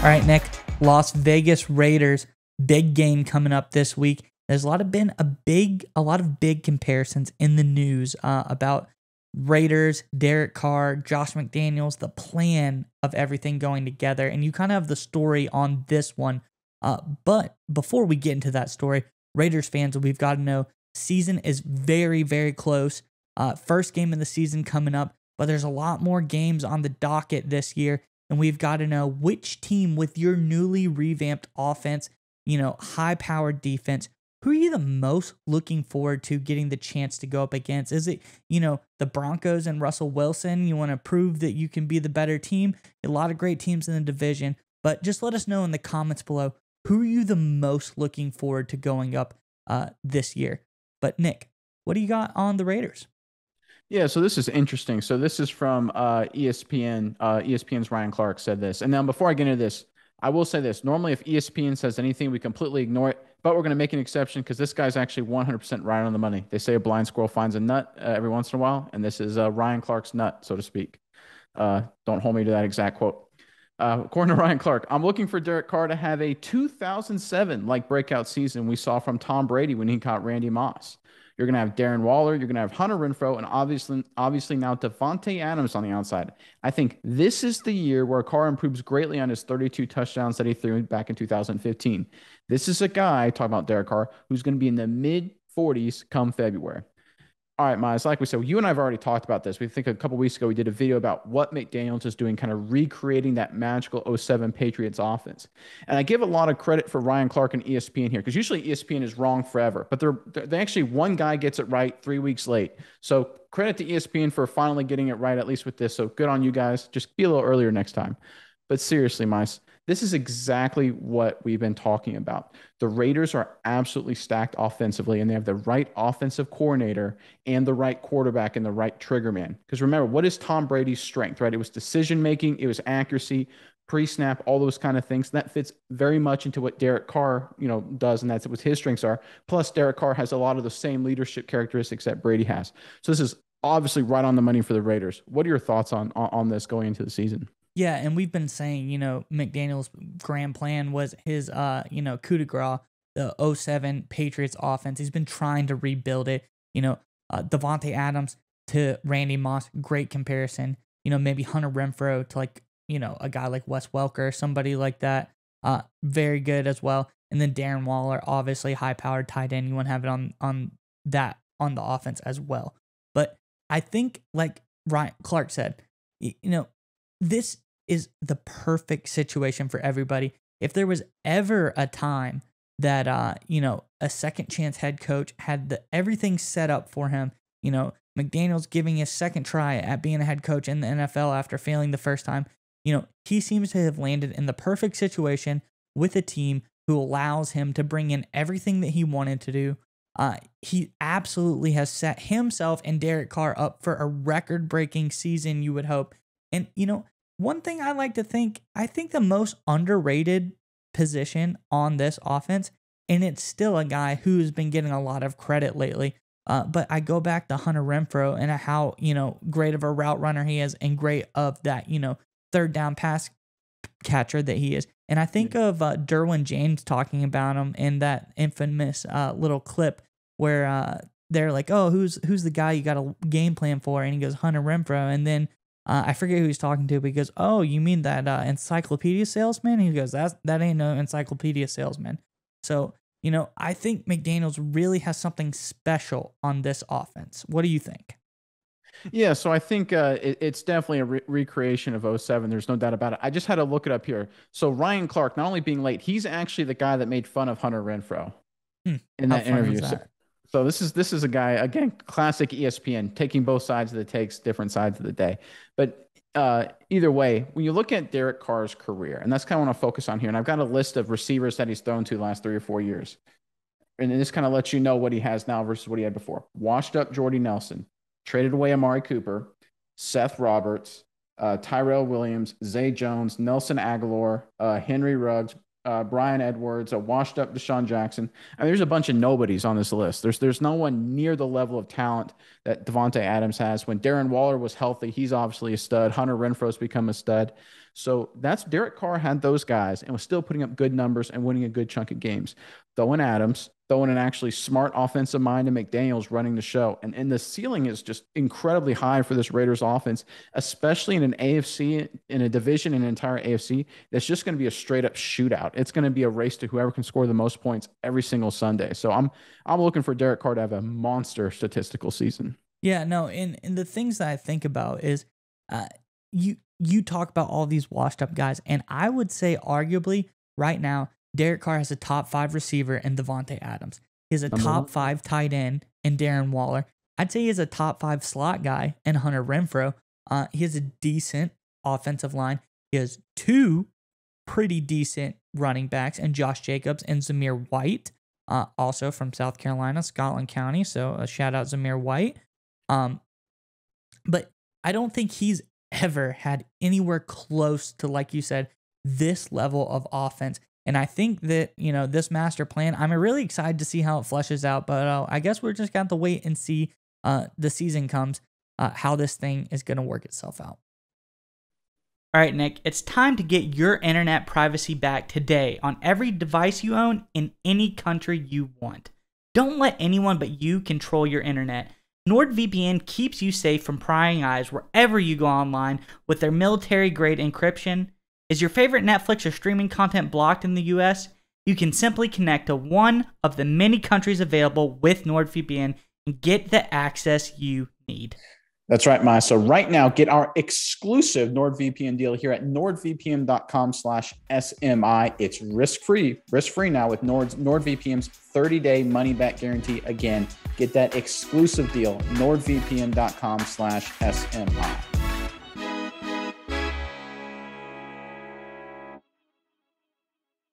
All right, Nick, Las Vegas Raiders, big game coming up this week. There's a lot of big comparisons in the news about Raiders, Derek Carr, Josh McDaniels, the plan of everything going together. And you kind of have the story on this one. But before we get into that story, Raiders fans, we've got to know season is very, very close. First game of the season coming up, but there's a lot more games on the docket this year. And we've got to know which team with your newly revamped offense, high-powered defense, who are you the most looking forward to getting the chance to go up against? Is it, the Broncos and Russell Wilson? You want to prove that you can be the better team? A lot of great teams in the division. But just let us know in the comments below, who are you the most looking forward to going up this year? But Nick, what do you got on the Raiders? Yeah, so this is interesting. So this is from ESPN. ESPN's Ryan Clark said this. And now before I get into this, I will say this. Normally, if ESPN says anything, we completely ignore it. But we're going to make an exception because this guy's actually 100% right on the money. They say a blind squirrel finds a nut every once in a while. And this is Ryan Clark's nut, so to speak. Don't hold me to that exact quote. According to Ryan Clark, I'm looking for Derek Carr to have a 2007-like breakout season we saw from Tom Brady when he caught Randy Moss. You're going to have Darren Waller. You're going to have Hunter Renfrow, and obviously now Davante Adams on the outside. I think this is the year where Carr improves greatly on his 32 touchdowns that he threw back in 2015. This is a guy, talking about Derek Carr, who's going to be in the mid-40s come February. All right, Miles, like we said, you and I have already talked about this. We think a couple weeks ago we did a video about what McDaniels is doing, kind of recreating that magical '07 Patriots offense. And I give a lot of credit for Ryan Clark and ESPN here, because usually ESPN is wrong forever. But they actually, one guy gets it right 3 weeks late. So credit to ESPN for finally getting it right, at least with this. So good on you guys. Just be a little earlier next time. But seriously, Miles, this is exactly what we've been talking about. The Raiders are absolutely stacked offensively, and they have the right offensive coordinator and the right quarterback and the right trigger man. Because remember, what is Tom Brady's strength, right? It was decision-making, it was accuracy, pre-snap, all those kind of things. That fits very much into what Derek Carr, does, and that's what his strengths are. Plus, Derek Carr has a lot of the same leadership characteristics that Brady has. So this is obviously right on the money for the Raiders. What are your thoughts on this going into the season? Yeah, and we've been saying, McDaniel's grand plan was his, coup de grace, the '07 Patriots offense. He's been trying to rebuild it. Davante Adams to Randy Moss, great comparison. Maybe Hunter Renfrow to a guy like Wes Welker, somebody like that. Very good as well. And then Darren Waller, obviously high-powered tight end. You want to have it on the offense as well. But I think, like Ryan Clark said, this is the perfect situation for everybody. If there was ever a time that a second chance head coach had everything set up for him, McDaniel's giving his second try at being a head coach in the NFL after failing the first time, he seems to have landed in the perfect situation with a team who allows him to bring in everything that he wanted to do. He absolutely has set himself and Derek Carr up for a record-breaking season, you would hope. And, one thing I like to think, I think the most underrated position on this offense, and it's still a guy who's been getting a lot of credit lately, but I go back to Hunter Renfrow and how, great of a route runner he is and great of that, third down pass catcher that he is. And I think of Derwin James talking about him in that infamous little clip where they're like, oh, who's the guy you got a game plan for? And he goes, Hunter Renfrow. And then I forget who he's talking to, but he goes, oh, you mean that encyclopedia salesman? And he goes, that ain't no encyclopedia salesman. So, I think McDaniels really has something special on this offense. What do you think? Yeah, so I think it's definitely a recreation of '07. There's no doubt about it. I just had to look it up here. So Ryan Clark, not only being late, he's actually the guy that made fun of Hunter Renfrow in How that funny interview. was that? So this is a guy, again, classic ESPN, taking both sides of the takes, different sides of the day. But either way, when you look at Derek Carr's career, and that's kind of what I focus on here, and I've got a list of receivers that he's thrown to the last 3 or 4 years. And this kind of lets you know what he has now versus what he had before. Washed up Jordy Nelson, traded away Amari Cooper, Seth Roberts, Tyrell Williams, Zay Jones, Nelson Aguilar, Henry Ruggs, Brian Edwards, a washed up Deshaun Jackson. I mean, there's a bunch of nobodies on this list. There's no one near the level of talent that Davante Adams has. When Darren Waller was healthy, he's obviously a stud. Hunter Renfro's become a stud. So that's Derek Carr had those guys and was still putting up good numbers and winning a good chunk of games. Throw in Adams, throw in an actually smart offensive mind, and McDaniels running the show. And the ceiling is just incredibly high for this Raiders offense, especially in an AFC, in a division, in an entire AFC. That's just going to be a straight up shootout. It's going to be a race to whoever can score the most points every single Sunday. So I'm looking for Derek Carr to have a monster statistical season. Yeah, no, and the things that I think about is you talk about all these washed up guys, and I would say arguably right now, Derek Carr has a top 5 receiver in Devontae Adams. He has a top 5 tight end in Darren Waller. I'd say he has a top 5 slot guy in Hunter Renfrow. He has a decent offensive line. He has 2 pretty decent running backs, and Josh Jacobs and Zamir White, also from South Carolina, Scotland County. So a shout out Zamir White. But I don't think he's ever had anywhere close to, like you said, this level of offense. And I think that, this master plan, I'm really excited to see how it fleshes out. But I guess we're just got to wait and see the season comes, how this thing is going to work itself out. All right, Nick, it's time to get your internet privacy back today on every device you own in any country you want. Don't let anyone but you control your internet. NordVPN keeps you safe from prying eyes wherever you go online with their military-grade encryption. Is your favorite Netflix or streaming content blocked in the US? You can simply connect to one of the many countries available with NordVPN and get the access you need. That's right, Maya. So right now, get our exclusive NordVPN deal here at nordvpn.com/SMI. It's risk-free now with NordVPN's 30-day money-back guarantee. Again, get that exclusive deal, nordvpn.com/SMI.